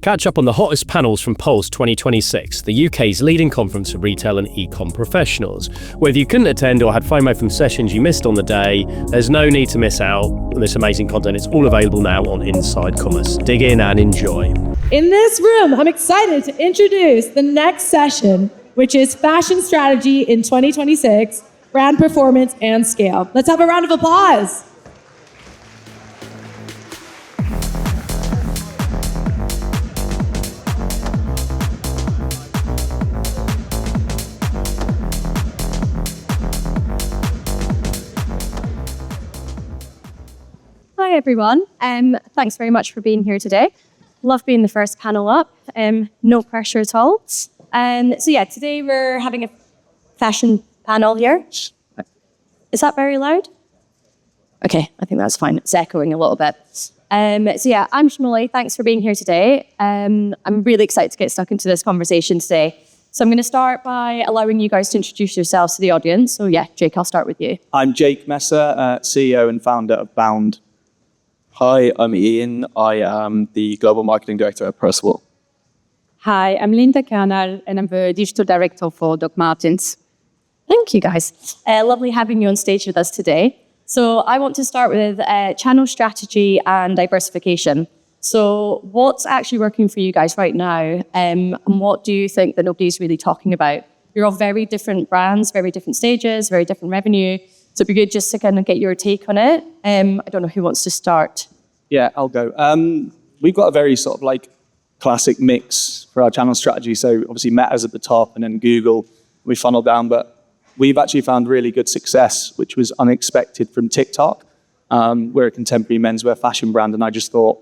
Catch up on the hottest panels from Pulse 2026, the UK's leading conference for retail and e-com professionals. Whether you couldn't attend or had FOMO from sessions you missed on the day, there's no need to miss out on this amazing content. It's all available now on Inside Commerce. Dig in and enjoy. In this room, I'm excited to introduce the next session, which is Fashion Strategy in 2026, Brand Performance and Scale. Let's have a round of applause. Hi everyone, thanks very much for being here today. Love being the first panel up, no pressure at all. Today we're having a fashion panel here. Is that very loud? Okay, I think that's fine, it's echoing a little bit. I'm Shmuley, thanks for being here today. I'm really excited to get stuck into this conversation today. So I'm going to start by allowing you guys to introduce yourselves to the audience. So yeah, Jake, I'll start with you. I'm Jake Messer, CEO and founder of Bound. Hi, I'm Ian. I am the Global Marketing Director at Percival. Hi, I'm Linda Kernal, and I'm the Digital Director for Doc Martens. Thank you, guys. Lovely having you on stage with us today. So I want to start with channel strategy and diversification. So what's actually working for you guys right now, and what do you think that nobody's really talking about? You're all very different brands, very different stages, very different revenue. So it'd be good just to kind of get your take on it. I don't know who wants to start. Yeah, I'll go. We've got a very sort of like classic mix for our channel strategy. So obviously Meta's at the top and then Google, we funnel down, but we've actually found really good success, which was unexpected from TikTok. We're a contemporary menswear fashion brand, and I just thought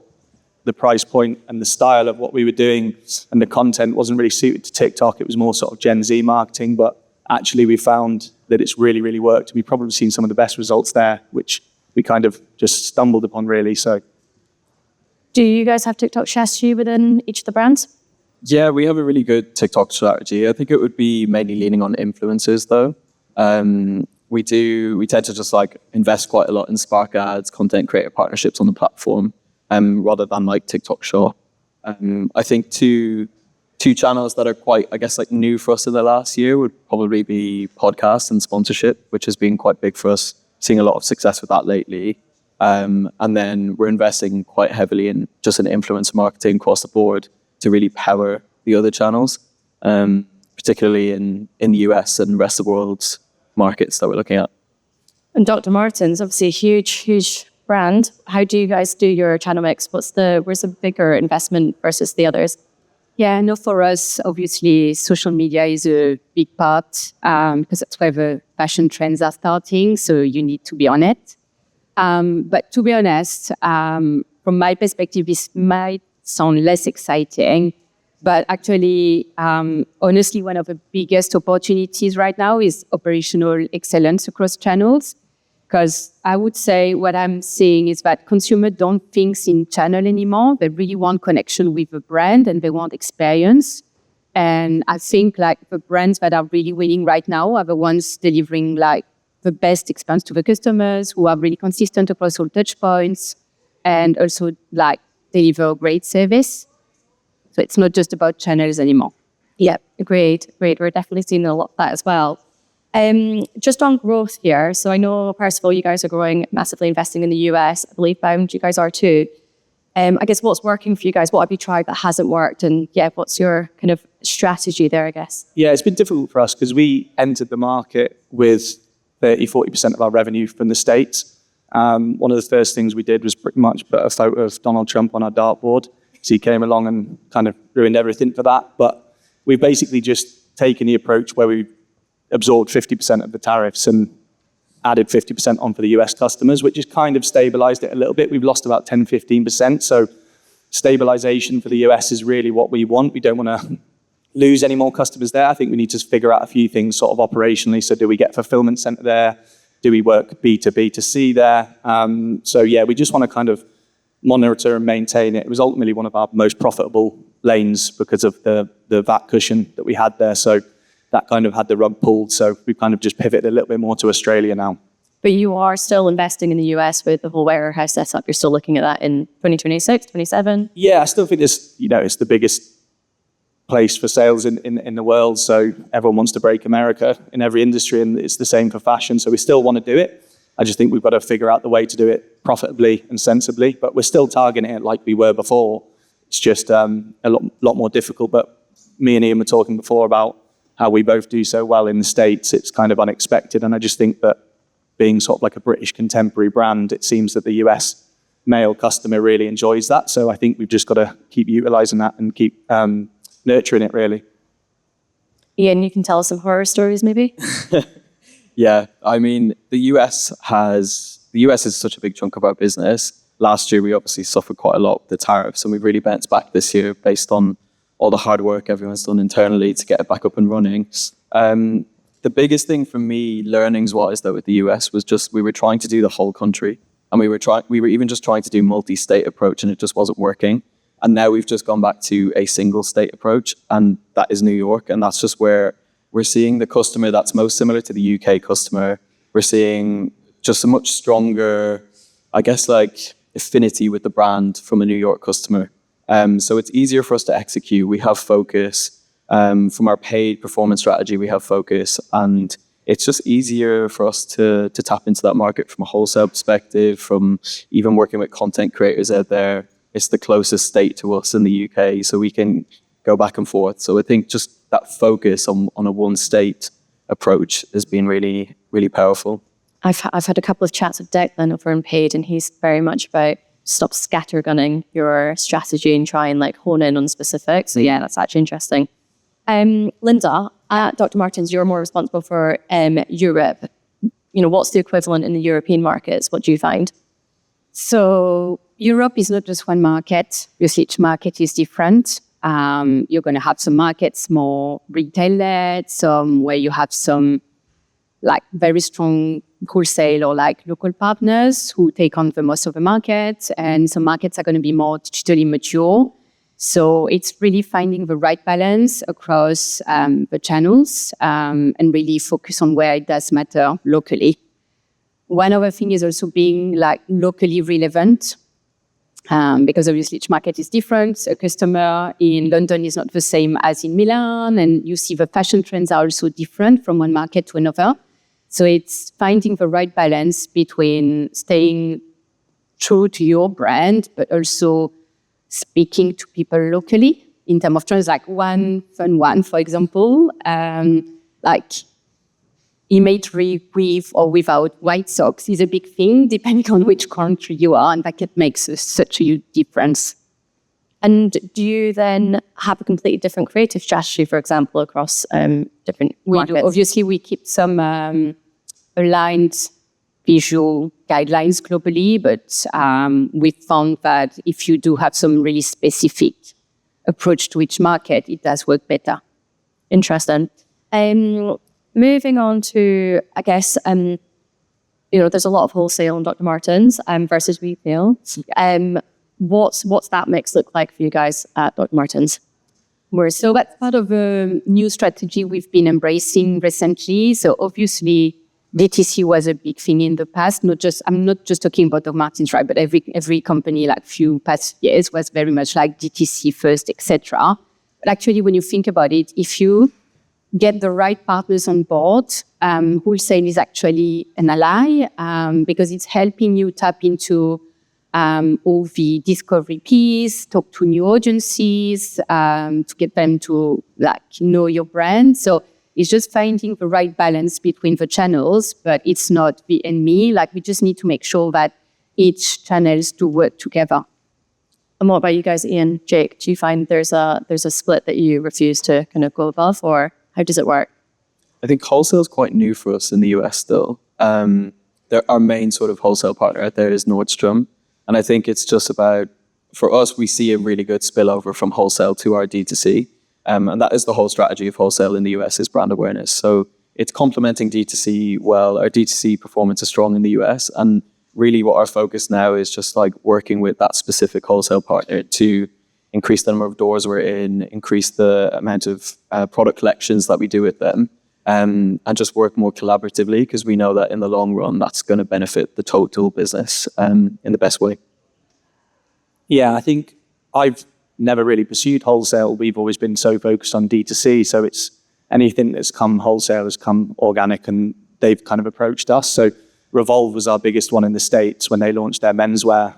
the price point and the style of what we were doing and the content wasn't really suited to TikTok. It was more sort of Gen Z marketing, but actually we found that it's really, really worked. We've probably seen some of the best results there, which we kind of just stumbled upon really. So, do you guys have TikTok strategy within each of the brands? Yeah, we have a really good TikTok strategy. I think it would be mainly leaning on influencers though. We tend to just like invest quite a lot in Spark ads, content creator partnerships on the platform, rather than like TikTok Shop. I think two channels that are quite, I guess, like new for us in the last year would probably be podcast and sponsorship, which has been quite big for us, seeing a lot of success with that lately. And then we're investing quite heavily in just an influencer marketing across the board to really power the other channels, particularly in the US and rest of the world's markets that we're looking at. And Dr. Martens, obviously a huge brand. How do you guys do your channel mix? Where's the bigger investment versus the others? Yeah, no, for us, obviously, social media is a big part because that's where the fashion trends are starting, so you need to be on it. But to be honest, from my perspective, this might sound less exciting, but actually, honestly, one of the biggest opportunities right now is operational excellence across channels. Because I would say what I'm seeing is that consumers don't think in channel anymore. They really want connection with the brand and they want experience. And I think like the brands that are really winning right now are the ones delivering like the best experience to the customers, who are really consistent across all touch points and also like deliver great service. So it's not just about channels anymore. Yeah, great. We're definitely seeing a lot of that as well. Just on growth here, so I know Percival, you guys are growing, massively investing in the US. I believe Bound, you guys are too. I guess what's working for you guys? What have you tried that hasn't worked? And yeah, what's your kind of strategy there, I guess? Yeah, it's been difficult for us because we entered the market with 30-40% of our revenue from the States. One of the first things we did was pretty much put a photo of Donald Trump on our dartboard. So he came along and kind of ruined everything for that. But we've basically just taken the approach where we absorbed 50% of the tariffs and added 50% on for the US customers, which has kind of stabilized it a little bit. We've lost about 10-15%. So stabilization for the US is really what we want. We don't want to lose any more customers there. I think we need to figure out a few things sort of operationally. So do we get fulfillment center there? Do we work B2B to C there? We just want to kind of monitor and maintain it. It was ultimately one of our most profitable lanes because of the VAT cushion that we had there. So that kind of had the rug pulled. So we've kind of just pivoted a little bit more to Australia now. But you are still investing in the US with the whole warehouse setup. You're still looking at that in 2026, 27? Yeah, I still think this, it's the biggest place for sales in the world. So everyone wants to break America in every industry, and it's the same for fashion. So we still want to do it. I just think we've got to figure out the way to do it profitably and sensibly. But we're still targeting it like we were before. It's just a lot more difficult. But me and Ian were talking before about how we both do so well in the States. It's kind of unexpected. And I just think that being sort of like a British contemporary brand, it seems that the US male customer really enjoys that. So I think we've just got to keep utilizing that and keep nurturing it, really. Ian, you can tell us some horror stories, maybe? Yeah, I mean, the US is such a big chunk of our business. Last year, we obviously suffered quite a lot with the tariffs, and we've really bounced back this year based on all the hard work everyone's done internally to get it back up and running. The biggest thing for me, learnings-wise, though, with the US was just we were trying to do the whole country, and we were even just trying to do multi-state approach, and it just wasn't working. And now we've just gone back to a single state approach, and that is New York, and that's just where we're seeing the customer that's most similar to the UK customer. We're seeing just a much stronger, I guess, like affinity with the brand from a New York customer. So it's easier for us to execute. We have focus. From our paid performance strategy, we have focus, and it's just easier for us to tap into that market from a wholesale perspective, from even working with content creators out there. It's the closest state to us in the UK, so we can go back and forth. So I think just that focus on a one state approach has been really, really powerful. I've had a couple of chats with Declan over in paid, and he's very much about stop scattergunning your strategy and try and like hone in on specifics. So yeah, that's actually interesting. Linda, at Dr. Martens, you're more responsible for Europe. What's the equivalent in the European markets? What do you find? So Europe is not just one market. Obviously, each market is different. You're going to have some markets more retail-led, some where you have some like very strong wholesale or like local partners who take on the most of the market, and some markets are going to be more digitally mature. So it's really finding the right balance across the channels and really focus on where it does matter locally. One other thing is also being like locally relevant, because obviously each market is different. A customer in London is not the same as in Milan, and you see the fashion trends are also different from one market to another. So it's finding the right balance between staying true to your brand, but also speaking to people locally in terms of trends, like one fun one, for example, like imagery with or without white socks is a big thing, depending on which country you are, and that makes such a huge difference. And do you then have a completely different creative strategy, for example, across different markets? Obviously, we keep some aligned visual guidelines globally, but we found that if you do have some really specific approach to each market, it does work better. Interesting. Moving on to, I guess, there's a lot of wholesale on Dr. Martens versus retail. What's that mix look like for you guys at Dr. Martens? So that's part of a new strategy we've been embracing recently. So obviously, DTC was a big thing in the past. I'm not just talking about Dr. Martens, right? But every company, like few past years, was very much like DTC first, etc. But actually, when you think about it, if you get the right partners on board, wholesale is actually an ally because it's helping you tap into all the discovery piece, talk to new audiences, to get them to know your brand. So it's just finding the right balance between the channels, but it's not the and me. We just need to make sure that each channels do work together. And what about you guys, Ian, Jake? Do you find there's a split that you refuse to kind of go above, or how does it work? I think wholesale is quite new for us in the US still. Our main sort of wholesale partner out there is Nordstrom. And I think it's just about, for us, we see a really good spillover from wholesale to our D2C. And that is the whole strategy of wholesale in the US, is brand awareness. So it's complementing D2C well. Our D2C performance is strong in the US. And really what our focus now is just working with that specific wholesale partner to increase the number of doors we're in, increase the amount of product collections that we do with them, and just work more collaboratively, because we know that in the long run, that's going to benefit the total business in the best way. Yeah, I think I've never really pursued wholesale. We've always been so focused on D2C. So it's anything that's come wholesale has come organic, and they've kind of approached us. So Revolve was our biggest one in the States when they launched their menswear,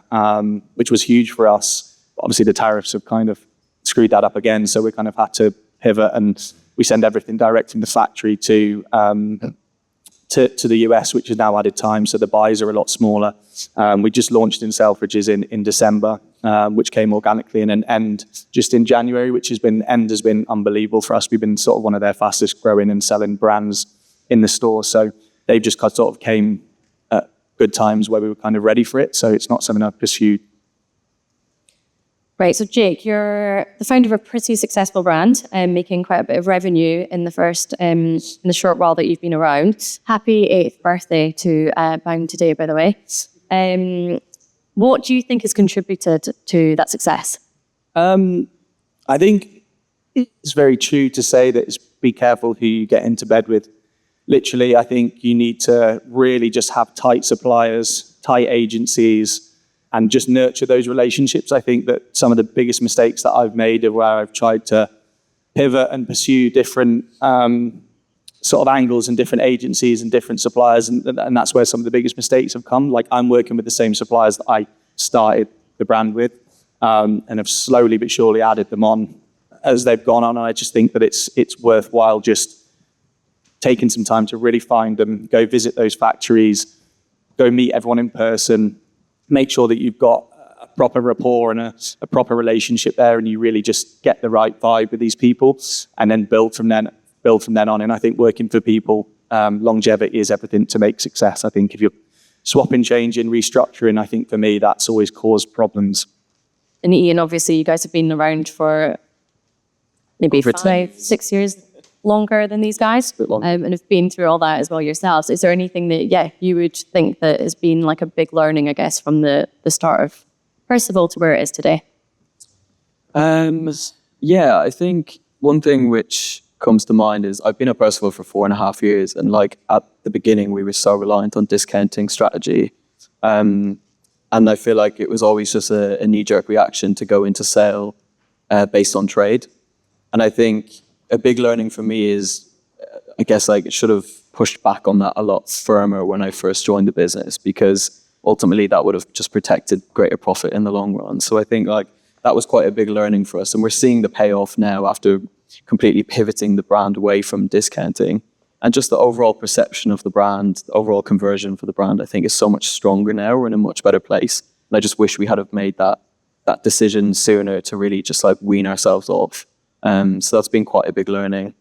which was huge for us. Obviously, the tariffs have kind of screwed that up again. So we kind of had to pivot, and we send everything direct from the factory to the US, which has now added time. So the buys are a lot smaller. We just launched in Selfridges in December, which came organically, and an End just in January, which has been unbelievable for us. We've been sort of one of their fastest growing and selling brands in the store. So they've just sort of came at good times where we were kind of ready for it. So it's not something I've pursued. Right, so Jake, you're the founder of a pretty successful brand and making quite a bit of revenue in the short while that you've been around. Happy 8th birthday to Bound today, by the way. What do you think has contributed to that success? I think it's very true to say that it's be careful who you get into bed with. Literally, I think you need to really just have tight suppliers, tight agencies, and just nurture those relationships. I think that some of the biggest mistakes that I've made are where I've tried to pivot and pursue different sort of angles and different agencies and different suppliers, and that's where some of the biggest mistakes have come. Like, I'm working with the same suppliers that I started the brand with, and have slowly but surely added them on as they've gone on. And I just think that it's worthwhile just taking some time to really find them, go visit those factories, go meet everyone in person, make sure that you've got a proper rapport and a proper relationship there, and you really just get the right vibe with these people, and then build from then on. And I think working for people, longevity is everything to make success. I think if you're swapping, changing, restructuring, I think for me, that's always caused problems. And Ian, obviously, you guys have been around for maybe 5-6 years longer than these guys, and have been through all that as well yourselves. Is there anything that, you would think that has been like a big learning, I guess, from the start of Percival to where it is today? I think one thing which comes to mind is I've been at Percival for 4.5 years, and like at the beginning, we were so reliant on discounting strategy. And I feel like it was always just a knee-jerk reaction to go into sale based on trade. And I think a big learning for me is, I guess, like, it should have pushed back on that a lot firmer when I first joined the business, because ultimately that would have just protected greater profit in the long run. So I think like that was quite a big learning for us. And we're seeing the payoff now after completely pivoting the brand away from discounting. And just the overall perception of the brand, the overall conversion for the brand, I think is so much stronger now. We're in a much better place. And I just wish we had have made that decision sooner to really just like wean ourselves off. So that's been quite a big learning.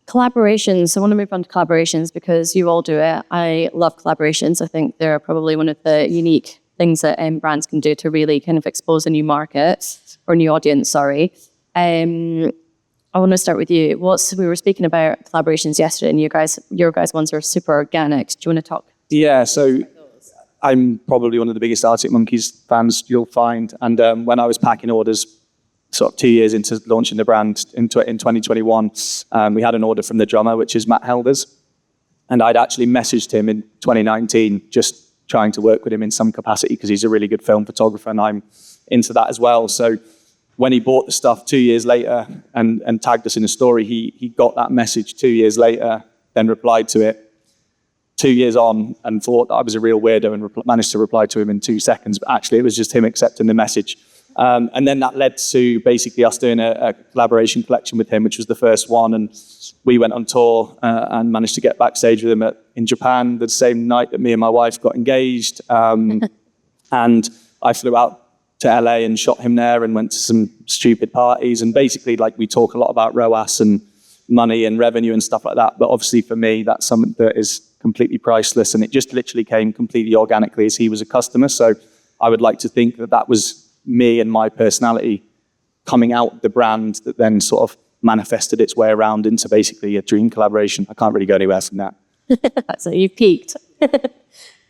Collaborations. I want to move on to collaborations because you all do it. I love collaborations. I think they're probably one of the unique things that brands can do to really kind of expose a new market or new audience, sorry. I want to start with you. We were speaking about collaborations yesterday, and your guys' ones are super organic. Do you want to talk? Yeah, so I'm probably one of the biggest Arctic Monkeys fans you'll find. And when I was packing orders sort of 2 years into launching the brand in 2021, we had an order from the drummer, which is Matt Helders. And I'd actually messaged him in 2019, just trying to work with him in some capacity because he's a really good film photographer and I'm into that as well. So when he bought the stuff 2 years later and tagged us in a story, he got that message 2 years later, then replied to it 2 years on and thought that I was a real weirdo and managed to reply to him in 2 seconds. But actually, it was just him accepting the message. And then that led to basically us doing a collaboration collection with him, which was the first one. And we went on tour and managed to get backstage with him in Japan the same night that me and my wife got engaged. And I flew out to LA and shot him there and went to some stupid parties. And basically, like, we talk a lot about ROAS and money and revenue and stuff like that. But obviously for me, that's something that is completely priceless. And it just literally came completely organically as he was a customer. So I would like to think that that was me and my personality coming out of the brand that then sort of manifested its way around into basically a dream collaboration. I can't really go anywhere from that. So you peaked.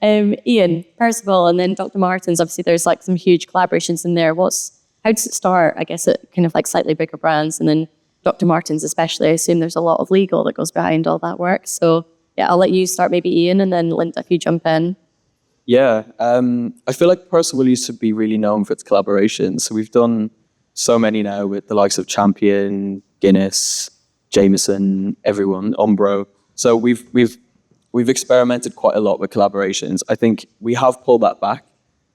Ian, Percival, and then Dr. Martens, obviously there's like some huge collaborations in there. How does it start? I guess at kind of like slightly bigger brands, and then Dr. Martens especially, I assume there's a lot of legal that goes behind all that work. So yeah, I'll let you start, maybe Ian, and then Linda, if you jump in. Yeah, I feel like Percival used to be really known for its collaborations. So we've done so many now with the likes of Champion, Guinness, Jameson, everyone, Umbro. So we've experimented quite a lot with collaborations. I think we have pulled that back,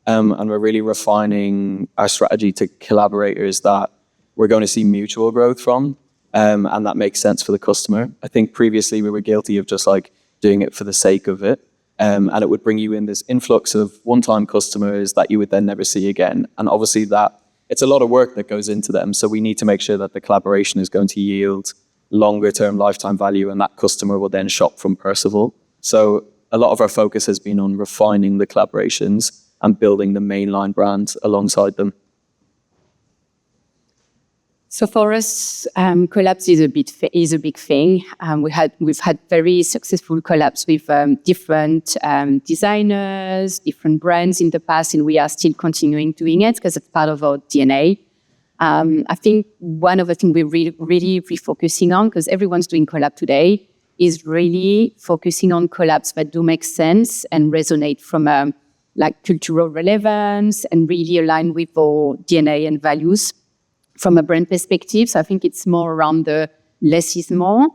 and we're really refining our strategy to collaborators that we're going to see mutual growth from, and that makes sense for the customer. I think previously we were guilty of just like doing it for the sake of it. And it would bring you in this influx of one-time customers that you would then never see again. And obviously that it's a lot of work that goes into them. So we need to make sure that the collaboration is going to yield longer-term lifetime value, and that customer will then shop from Percival. So a lot of our focus has been on refining the collaborations and building the mainline brand alongside them. So for us, collabs is a big thing. We've had very successful collabs with different designers, different brands in the past, and we are still continuing doing it because it's part of our DNA. I think one of the things we're really refocusing on, because everyone's doing collab today, is really focusing on collabs that do make sense and resonate from like cultural relevance and really align with our DNA and values from a brand perspective. So I think it's more around the less is more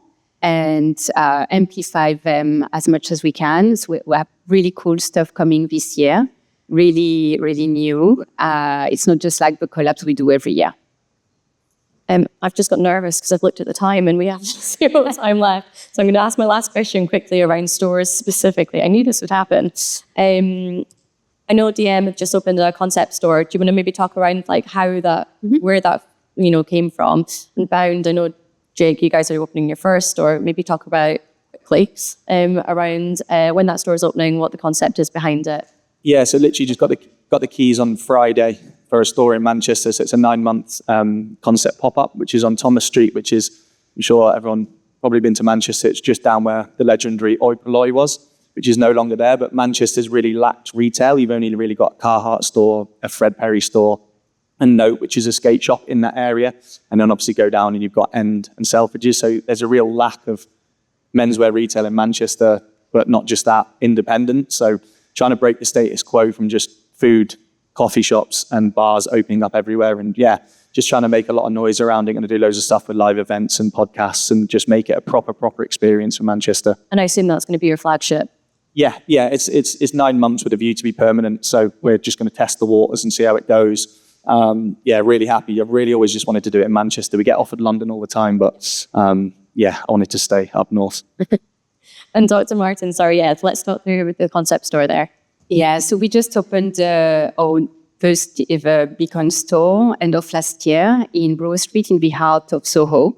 and amplify them as much as we can. So we have really cool stuff coming this year, really, really new. It's not just like the collabs we do every year. I've just got nervous because I've looked at the time and we have 0 time left. So I'm going to ask my last question quickly around stores specifically. I knew this would happen. I know DM have just opened a concept store. Do you want to maybe talk around like how that, where that, came from? And Bound, I know, Jake, you guys are opening your first store. Maybe talk about quickly around when that store is opening, what the concept is behind it. Yeah, so literally just got the keys on Friday for a store in Manchester. So it's a 9-month concept pop-up, which is on Thomas Street, which is, I'm sure everyone probably been to Manchester. It's just down where the legendary Oi Polloi was, which is no longer there. But Manchester's really lacked retail. You've only really got a Carhartt store, a Fred Perry store, and Note, which is a skate shop in that area. And then obviously go down and you've got End and Selfridges. So there's a real lack of menswear retail in Manchester, but not just that, independent. So trying to break the status quo from just food, coffee shops and bars opening up everywhere. And yeah, just trying to make a lot of noise around it. Going to do loads of stuff with live events and podcasts and just make it a proper experience for Manchester. And I assume that's going to be your flagship. Yeah, it's 9 months with a view to be permanent. So we're just going to test the waters and see how it goes. Really happy. I've really always just wanted to do it in Manchester. We get offered London all the time, but I wanted to stay up north. And Dr. Martin, let's talk through with the concept store there. Yeah, so we just opened our first ever Beacon store end of last year in Broad Street in the heart of Soho.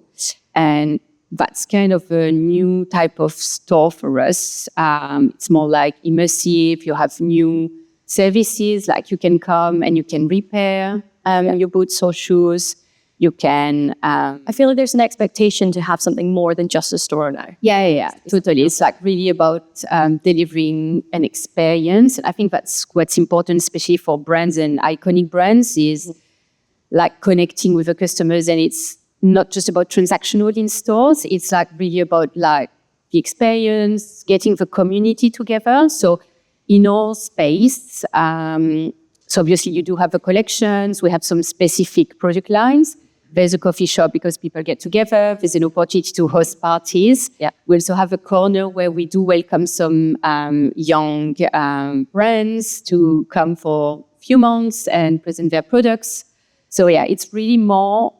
And that's kind of a new type of store for us. It's more like immersive. You have new services, like you can come and you can repair your boots or shoes. You can... I feel like there's an expectation to have something more than just a store now. Yeah, totally. It's like really about delivering an experience. And I think that's what's important, especially for brands and iconic brands, is like connecting with the customers. And it's not just about transactional in stores. It's like really about like the experience, getting the community together. So in our space, so obviously you do have the collections. We have some specific product lines. There's a coffee shop because people get together. There's an opportunity to host parties. Yeah. We also have a corner where we do welcome some young brands to come for a few months and present their products. So yeah, it's really more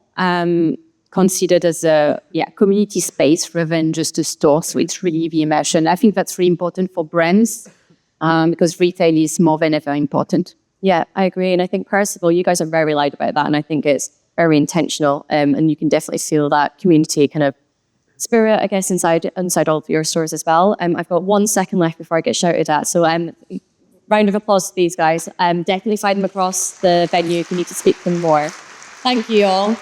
considered as a community space rather than just a store. So it's really the immersion. I think that's really important for brands because retail is more than ever important. Yeah, I agree. And I think Percival, you guys are very loud about that. And I think it's very intentional. And you can definitely feel that community kind of spirit, I guess, inside all of your stores as well. I've got 1 second left before I get shouted at. So round of applause to these guys. Definitely find them across the venue if you need to speak to them more. Thank you all.